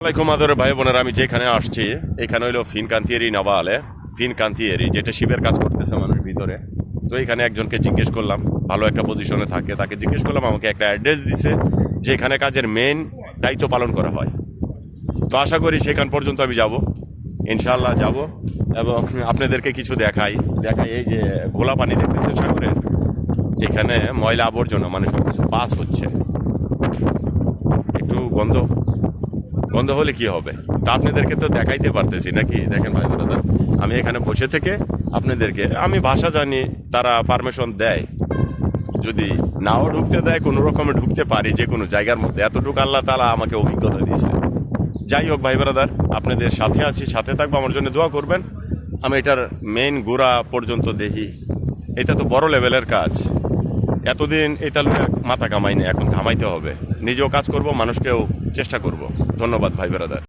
আসসালামাইকুম আদরের ভাই বোনেরা, আমি যেখানে আসছি এখানে হইলো ফিনকান্তিয়েরি নাবালে ফিনকান্তিয়েরি, যেটা শিবের কাজ করতেছে মানুষের ভিতরে। তো এখানে একজনকে জিজ্ঞেস করলাম, ভালো একটা পজিশনে থাকে, তাকে জিজ্ঞেস করলাম, আমাকে একটা অ্যাড্রেস দিছে যেখানে কাজের মেন দায়িত্ব পালন করা হয়। তো আশা করি সেখান পর্যন্ত আমি যাব, ইনশাআল্লাহ যাব, এবং আপনাদেরকে কিছু দেখাই। এই যে ঘোলা পানি দেখতেছেন সাগরে, এখানে ময়লা আবর্জনা মানে সব কিছু পাস হচ্ছে, একটু গন্ধ গন্ধ হলে কি হবে। তা আপনাদেরকে তো দেখাইতে পারতেছি নাকি, দেখেন ভাই বোনেরা, আমি এখানে বসে থেকে আপনাদেরকে, আমি ভাষা জানি, তারা পারমিশন দেয়, যদি নাও ঢুকতে দেয় কোনো রকমে ঢুকতে পারি যে কোনো জায়গার মধ্যে, এতটুকু আল্লাহ তাআলা আমাকে অভিজ্ঞতা দিয়েছে। যাই হোক ভাই ব্রাদার, আপনাদের সাথে আছি, সাথে থাকবো, আমার জন্য দোয়া করবেন। আমি এটার মেইন গোড়া পর্যন্ত দেখি। এটা তো বড় লেভেলের কাজ, এতদিন এটা মাথা কামাইনি, এখন কামাইতে হবে। নিজেও কাজ করব, মানুষকেও চেষ্টা করব। ধন্যবাদ ভাই ব্রাদার।